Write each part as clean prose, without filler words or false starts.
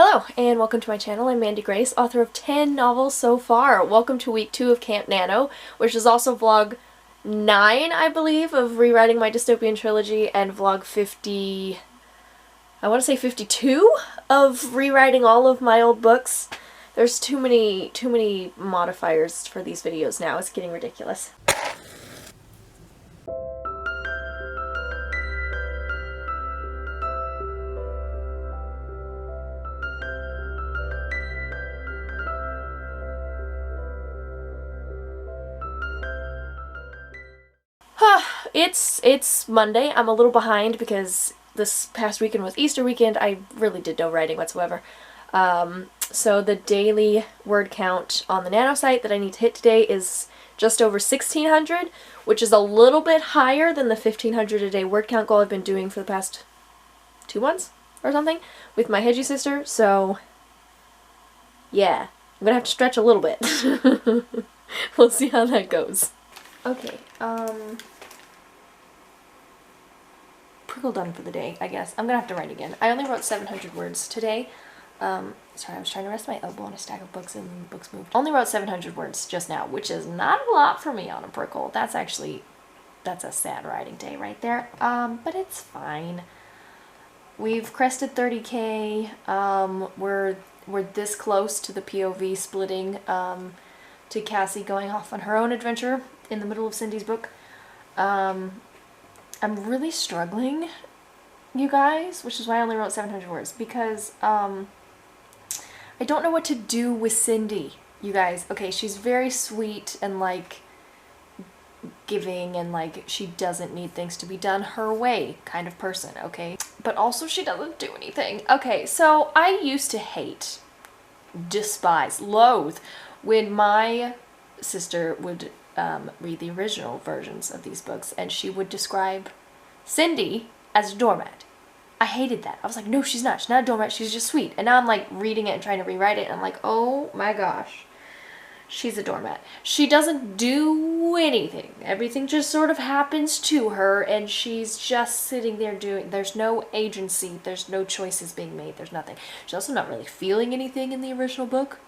Hello, and welcome to my channel. I'm Mandy Grace, author of 10 novels so far. Welcome to week 2 of Camp NaNo, which is also vlog 9, I believe, of rewriting my dystopian trilogy, and vlog 50... I want to say 52 of rewriting all of my old books. There's too many modifiers for these videos now. It's getting ridiculous. It's Monday. I'm a little behind because this past weekend was Easter weekend. I really did no writing whatsoever. So the daily word count on the NaNo site that I need to hit today is just over 1,600, which is a little bit higher than the 1,500 a day word count goal I've been doing for the past 2 months or something with my hedgy sister. So yeah, I'm gonna have to stretch a little bit. We'll see how that goes. Okay, Prickle done for the day, I guess. I'm gonna have to write again. I only wrote 700 words today. Sorry, I was trying to rest my elbow on a stack of books and books moved. Only wrote 700 words just now, which is not a lot for me on a prickle. That's a sad writing day right there. But it's fine. We've crested 30K. We're this close to the POV splitting, to Cassie going off on her own adventure in the middle of Cindy's book. I'm really struggling, you guys, which is why I only wrote 700 words, because I don't know what to do with Cindy, you guys. Okay, she's very sweet and like giving and like she doesn't need things to be done her way kind of person, okay? But also she doesn't do anything. Okay, so I used to hate, despise, loathe when my sister would read the original versions of these books and she would describe Cindy as a doormat. I hated that. I was like, no, she's not. She's not a doormat. She's just sweet. And now I'm like reading it and trying to rewrite it and I'm like, oh my gosh, she's a doormat. She doesn't do anything. Everything just sort of happens to her and she's just sitting there doing, there's no agency, there's no choices being made, there's nothing. She's also not really feeling anything in the original book,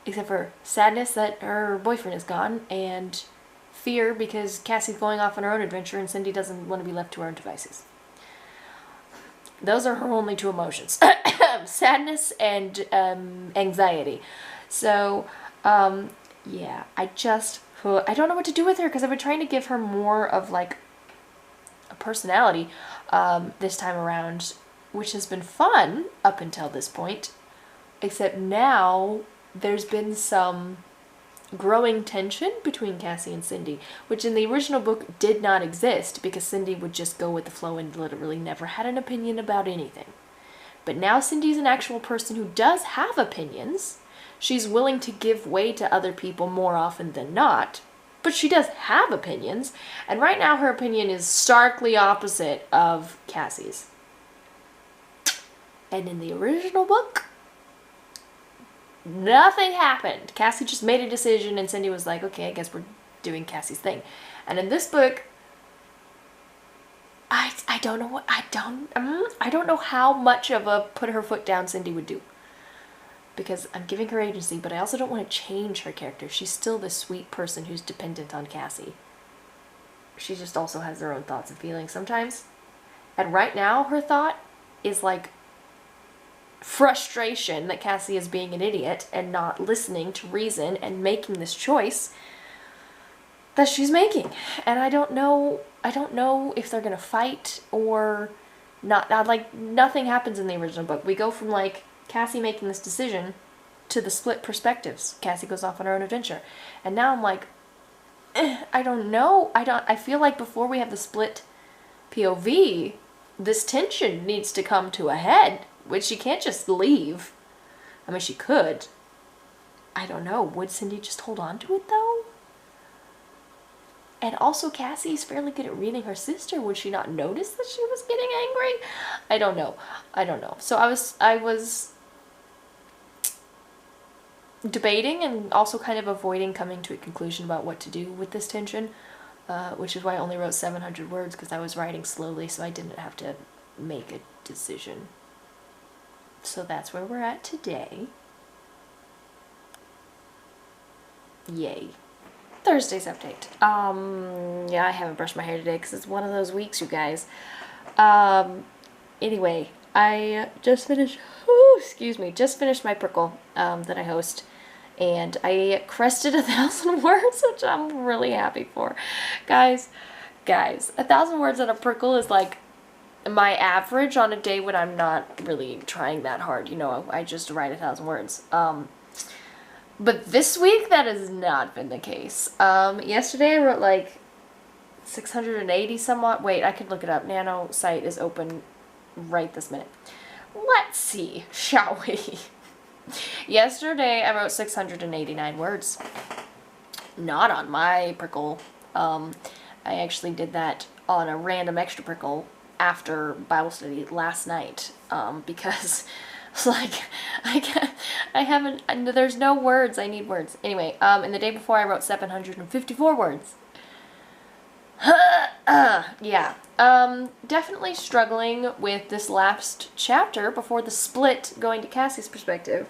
except for sadness that her boyfriend is gone and fear because Cassie's going off on her own adventure and Cindy doesn't want to be left to her own devices. Those are her only two emotions. Sadness and anxiety. So, yeah, I don't know what to do with her because I've been trying to give her more of like a personality this time around, which has been fun up until this point, except now there's been some growing tension between Cassie and Cindy, which in the original book did not exist because Cindy would just go with the flow and literally never had an opinion about anything. But now Cindy's an actual person who does have opinions. She's willing to give way to other people more often than not, but she does have opinions, and right now her opinion is starkly opposite of Cassie's. And in the original book, nothing happened. Cassie just made a decision and Cindy was like, okay, I guess we're doing Cassie's thing. And in this book, I don't know what, I don't know how much of a put her foot down Cindy would do. Because I'm giving her agency, but I also don't want to change her character. She's still this sweet person who's dependent on Cassie. She just also has her own thoughts and feelings sometimes. And right now, her thought is like frustration that Cassie is being an idiot and not listening to reason and making this choice that she's making. And I don't know if they're gonna fight or not. Like, nothing happens in the original book. We go from like Cassie making this decision to the split perspectives. Cassie goes off on her own adventure. And now I'm like, I don't know. I feel like before we have the split POV, this tension needs to come to a head, which she can't just leave. I mean, she could. I don't know. Would Cindy just hold on to it, though? And also, Cassie's fairly good at reading her sister. Would she not notice that she was getting angry? I don't know. So I was debating and also kind of avoiding coming to a conclusion about what to do with this tension, which is why I only wrote 700 words because I was writing slowly, so I didn't have to make a decision. So that's where we're at today. Yay. Thursday's update. Yeah, I haven't brushed my hair today because it's one of those weeks, you guys. Anyway, I just finished, just finished my prickle, that I host. And I crested 1,000 words, which I'm really happy for. Guys, 1,000 words on a prickle is like my average on a day when I'm not really trying that hard. You know, I just write 1,000 words. But this week, that has not been the case. Yesterday I wrote like 680 somewhat. Wait, I could look it up. NaNo site is open right this minute. Let's see, shall we? Yesterday I wrote 689 words. Not on my prickle. I actually did that on a random extra prickle after Bible study last night, because it's like, there's no words, I need words. Anyway, and the day before I wrote 754 words. Yeah, definitely struggling with this last chapter before the split going to Cassie's perspective,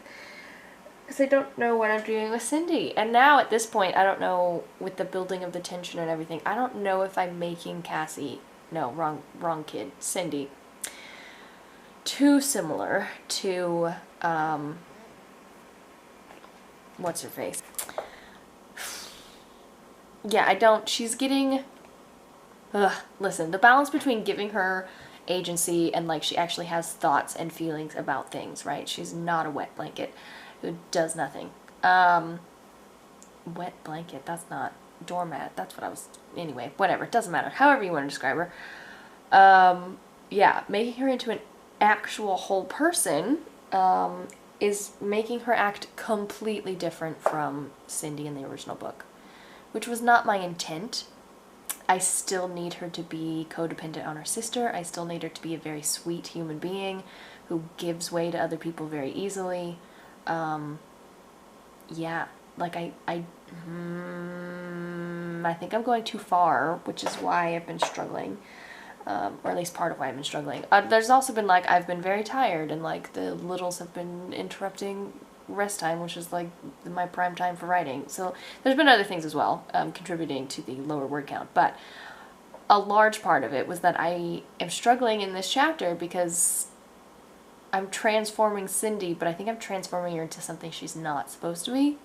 because I don't know what I'm doing with Cindy. And now at this point, I don't know, with the building of the tension and everything, I don't know if I'm making Cassie, no, wrong kid, Cindy, too similar to, what's her face? Yeah, she's getting, listen, the balance between giving her agency and like she actually has thoughts and feelings about things, right? She's not a wet blanket who does nothing. Wet blanket, that's not doormat, that's what I was, anyway, whatever, it doesn't matter, however you want to describe her. Yeah, making her into an actual whole person, is making her act completely different from Cindy in the original book, which was not my intent. I still need her to be codependent on her sister. I still need her to be a very sweet human being who gives way to other people very easily. Yeah, like I think I'm going too far, which is why I've been struggling, or at least part of why I've been struggling. There's also been like, I've been very tired, and like the littles have been interrupting rest time, which is like my prime time for writing. So there's been other things as well, contributing to the lower word count. But a large part of it was that I am struggling in this chapter because I'm transforming Cindy, but I think I'm transforming her into something she's not supposed to be.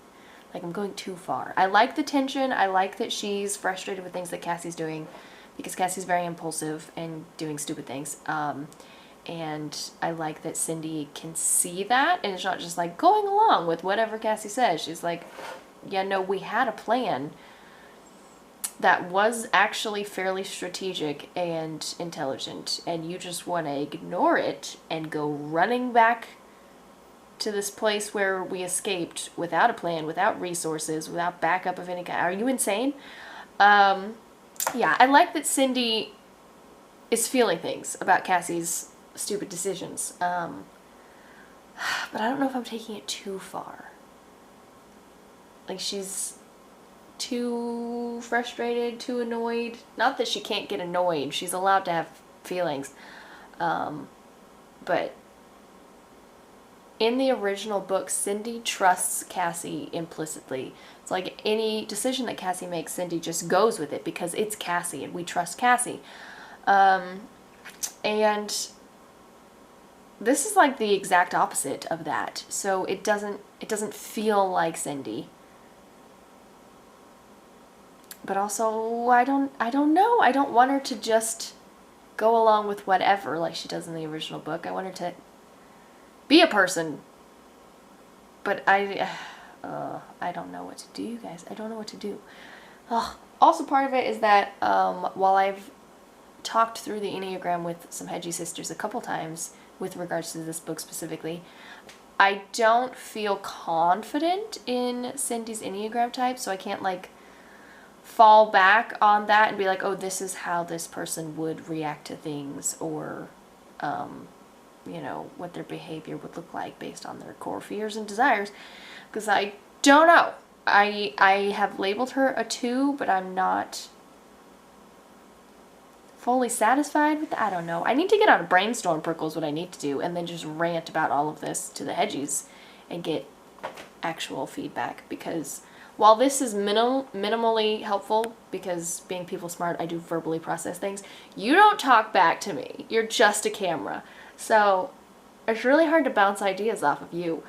Like, I'm going too far. I like the tension. I like that she's frustrated with things that Cassie's doing, because Cassie's very impulsive and doing stupid things. And I like that Cindy can see that, and it's not just like going along with whatever Cassie says. She's like, yeah, no, we had a plan that was actually fairly strategic and intelligent, and you just want to ignore it and go running back to this place where we escaped without a plan, without resources, without backup of any kind. Are you insane? Yeah, I like that Cindy is feeling things about Cassie's stupid decisions, but I don't know if I'm taking it too far. Like, she's too frustrated, too annoyed. Not that she can't get annoyed, she's allowed to have feelings, but in the original book, Cindy trusts Cassie implicitly. It's like any decision that Cassie makes, Cindy just goes with it because it's Cassie and we trust Cassie. And this is like the exact opposite of that. So it doesn't feel like Cindy. But also, I don't know. I don't want her to just go along with whatever like she does in the original book. I want her to be a person. But I don't know what to do, you guys. I don't know what to do. Also, part of it is that while I've talked through the Enneagram with some hedgy sisters a couple times with regards to this book specifically, I don't feel confident in Cindy's Enneagram type, so I can't like fall back on that and be like, oh, this is how this person would react to things, or you know, what their behavior would look like based on their core fears and desires, because I don't know. I have labeled her a 2, but I'm not fully satisfied with I don't know. I need to get on a brainstorm, Prickles, what I need to do, and then just rant about all of this to the hedgies and get actual feedback, because while this is minimally helpful, because being people smart, I do verbally process things, you don't talk back to me. You're just a camera. So it's really hard to bounce ideas off of you.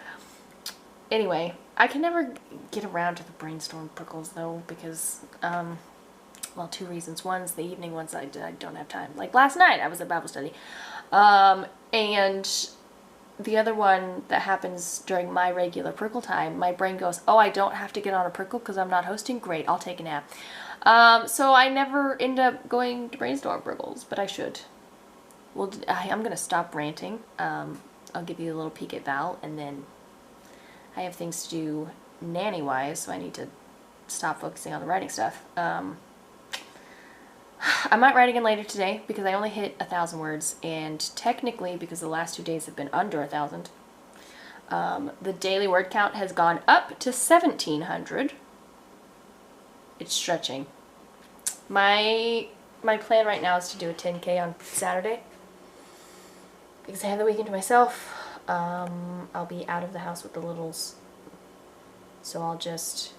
Anyway, I can never get around to the brainstorm, Prickles, though, because, well, two reasons. One's the evening, one's I don't have time. Like last night, I was at Bible study. And the other one that happens during my regular prickle time, my brain goes, oh, I don't have to get on a prickle because I'm not hosting? Great, I'll take a nap. So I never end up going to brainstorm prickles, but I should. Well, I'm going to stop ranting. I'll give you a little peek at Val, and then I have things to do nanny-wise, so I need to stop focusing on the writing stuff. I might write again later today because I only hit 1,000 words, and technically, because the last 2 days have been under 1,000, the daily word count has gone up to 1,700. It's stretching. My plan right now is to do a 10K on Saturday because I have the weekend to myself. I'll be out of the house with the littles, so I'll just,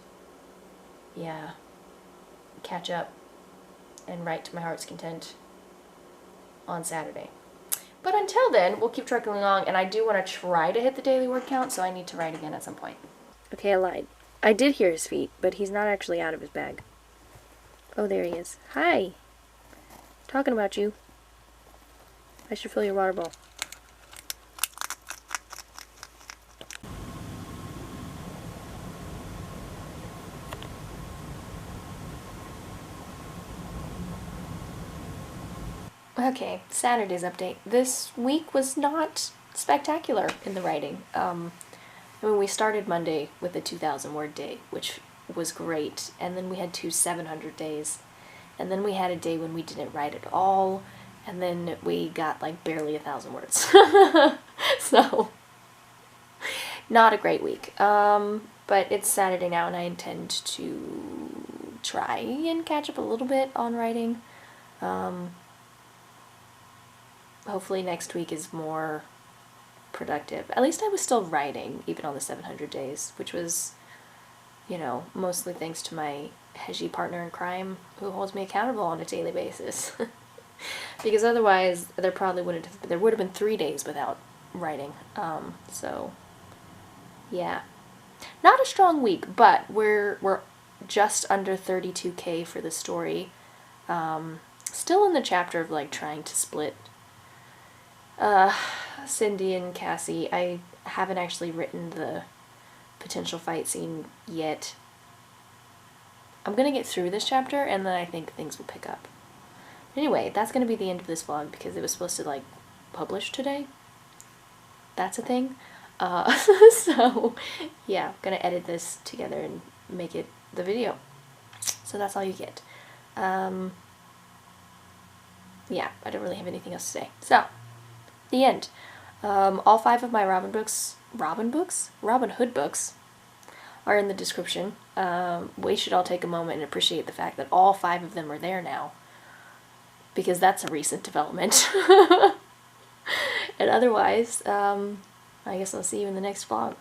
yeah, catch up and write to my heart's content on Saturday. But until then, we'll keep trucking along, and I do want to try to hit the daily word count, so I need to write again at some point. Okay, I lied. I did hear his feet, but he's not actually out of his bag. Oh, there he is. Hi! Talking about you. I should fill your water bowl. Okay, Saturday's update. This week was not spectacular in the writing. I mean, we started Monday with a 2,000 word day, which was great, and then we had 2 700 days, and then we had a day when we didn't write at all, and then we got like barely 1,000 words. So, not a great week. But it's Saturday now, and I intend to try and catch up a little bit on writing. Hopefully next week is more productive. At least I was still writing, even on the 700 days, which was, you know, mostly thanks to my hedgie partner in crime, who holds me accountable on a daily basis. Because otherwise, there would have been 3 days without writing. So, yeah. Not a strong week, but we're just under 32K for the story. Still in the chapter of, like, trying to split Cindy and Cassie. I haven't actually written the potential fight scene yet. I'm gonna get through this chapter, and then I think things will pick up. Anyway, that's gonna be the end of this vlog because it was supposed to, like, publish today. That's a thing. So, yeah, I'm gonna edit this together and make it the video. So that's all you get. Yeah, I don't really have anything else to say. So, the end. All 5 of my Robin Hood books are in the description. We should all take a moment and appreciate the fact that all 5 of them are there now, because that's a recent development. And otherwise, I guess I'll see you in the next vlog.